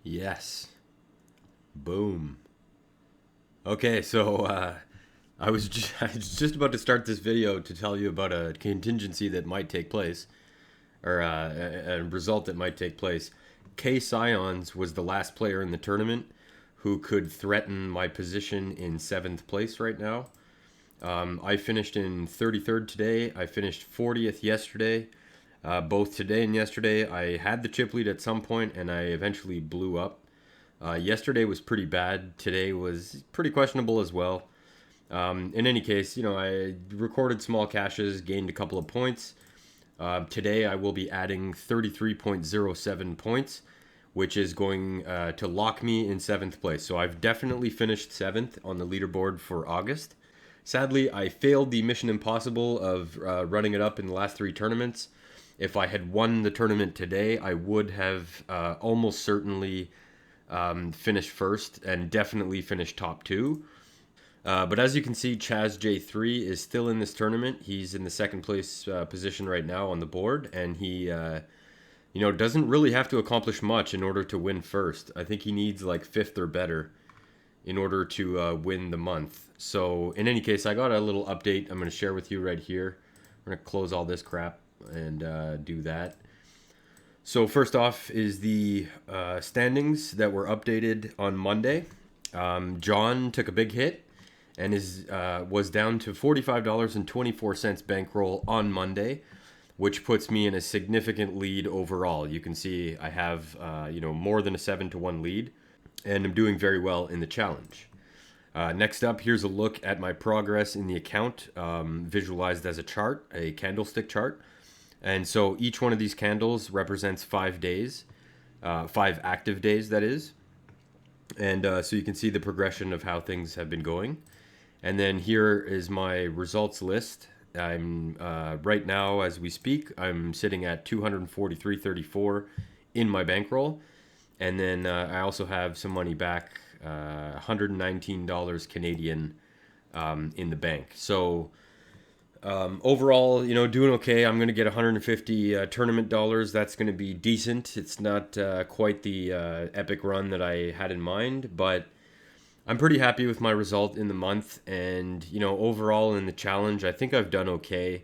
Yes. Boom. Okay, so I was just about to start this video to tell you about a contingency that might take place, or a result that might take place. K Scions was the last player in the tournament who could threaten my position in seventh place right now. I finished in 33rd today. I finished 40th yesterday. Both today and yesterday, I had the chip lead at some point, and I eventually blew up. Yesterday was pretty bad. Today was pretty questionable as well. In any case, I recorded small caches, gained a couple of points. Today, I will be adding 33.07 points, which is going to lock me in seventh place. So I've definitely finished seventh on the leaderboard for August. Sadly, I failed the Mission Impossible of running it up in the last three tournaments. If I had won the tournament today, I would have almost certainly finished first and definitely finished top two. But as you can see, Chaz J3 is still in this tournament. He's in the second place position right now on the board, and he, doesn't really have to accomplish much in order to win first. I think he needs like fifth or better in order to win the month. So in any case, I got a little update I'm going to share with you right here. I'm going to close all this crap and do that. So first off is the standings that were updated on Monday. John took a big hit and was down to $45.24 bankroll on Monday, which puts me in a significant lead overall. You can see I have more than a 7-1 lead, and I'm doing very well in the challenge. Next up, here's a look at my progress in the account, visualized as a chart, a candlestick chart. And so each one of these candles represents 5 days, 5 active days, that is. And so you can see the progression of how things have been going. And then here is my results list. I'm right now, as we speak, I'm sitting at 243.34 in my bankroll. And then I also have some money back, $119 Canadian in the bank. So overall, doing okay. I'm going to get 150 tournament dollars. That's going to be decent. It's not quite the epic run that I had in mind, but I'm pretty happy with my result in the month. And, overall in the challenge, I think I've done okay.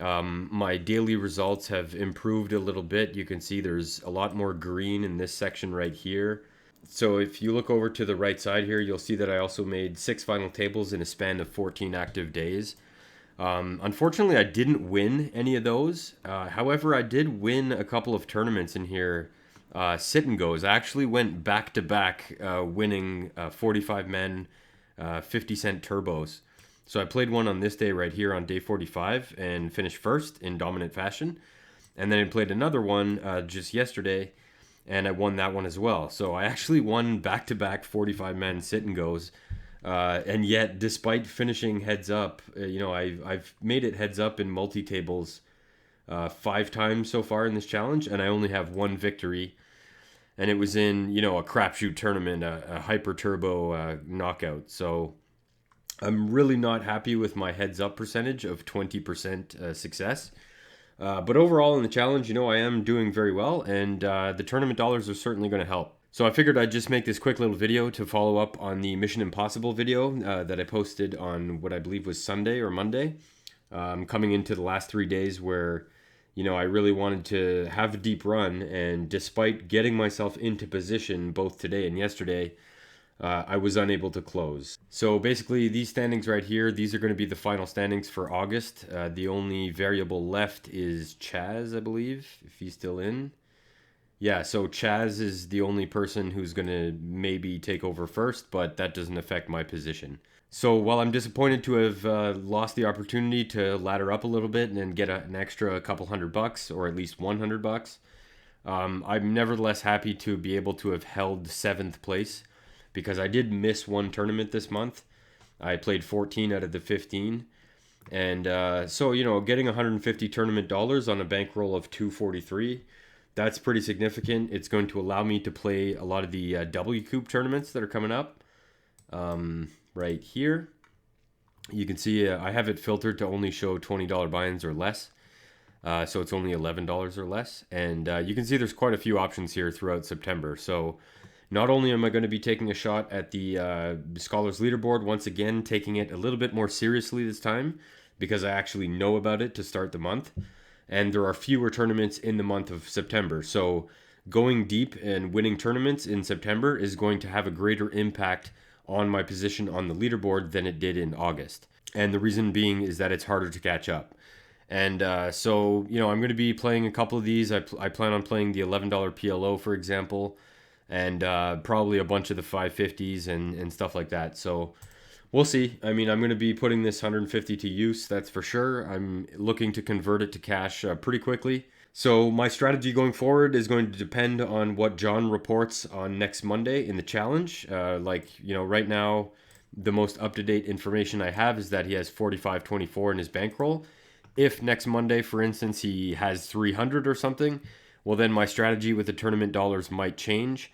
My daily results have improved a little bit. You can see there's a lot more green in this section right here. So if you look over to the right side here, you'll see that I also made 6 final tables in a span of 14 active days. Unfortunately, I didn't win any of those. However, I did win a couple of tournaments in here, sit and goes. I actually went back to back, winning 45 men, 50-cent turbos. So I played one on this day right here on day 45 and finished first in dominant fashion. And then I played another one just yesterday, and I won that one as well. So I actually won back-to-back 45 men sit and goes. And yet, despite finishing heads up, I've made it heads up in multi-tables 5 times so far in this challenge, and I only have one victory. And it was in, a crapshoot tournament, a hyper turbo knockout. So I'm really not happy with my heads up percentage of 20% success. But overall in the challenge, I am doing very well, and the tournament dollars are certainly going to help. So I figured I'd just make this quick little video to follow up on the Mission Impossible video that I posted on what I believe was Sunday or Monday. Coming into the last 3 days where, I really wanted to have a deep run, and despite getting myself into position both today and yesterday, I was unable to close. So basically these standings right here, these are going to be the final standings for August. The only variable left is Chaz, I believe, if he's still in. Yeah, so Chaz is the only person who's going to maybe take over first, but that doesn't affect my position. So while I'm disappointed to have lost the opportunity to ladder up a little bit and get an extra couple $100, or at least $100, I'm nevertheless happy to be able to have held 7th place, because I did miss one tournament this month. I played 14 out of the 15. And so, getting 150 tournament dollars on a bankroll of 243, that's pretty significant. It's going to allow me to play a lot of the W Coupe tournaments that are coming up. Right here, you can see I have it filtered to only show $20 buy-ins or less. So it's only $11 or less. And you can see there's quite a few options here throughout September. So not only am I going to be taking a shot at the Scholars Leaderboard, once again, taking it a little bit more seriously this time because I actually know about it to start the month. And there are fewer tournaments in the month of September. So going deep and winning tournaments in September is going to have a greater impact on my position on the leaderboard than it did in August. And the reason being is that it's harder to catch up. And so, I'm going to be playing a couple of these. I plan on playing the $11 PLO, for example, and probably a bunch of the 550s and stuff like that. So we'll see. I mean, I'm going to be putting this 150 to use, that's for sure. I'm looking to convert it to cash pretty quickly. So my strategy going forward is going to depend on what John reports on next Monday in the challenge. Right now, the most up-to-date information I have is that he has 45.24 in his bankroll. If next Monday, for instance, he has 300 or something, well, then my strategy with the tournament dollars might change.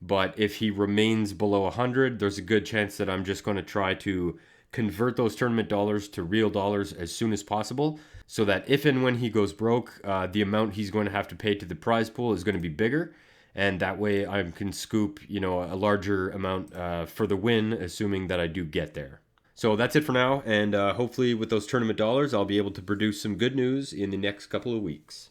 But if he remains below 100, there's a good chance that I'm just going to try to convert those tournament dollars to real dollars as soon as possible, so that if and when he goes broke, the amount he's going to have to pay to the prize pool is going to be bigger. And that way I can scoop, a larger amount for the win, assuming that I do get there. So that's it for now, and hopefully with those tournament dollars, I'll be able to produce some good news in the next couple of weeks.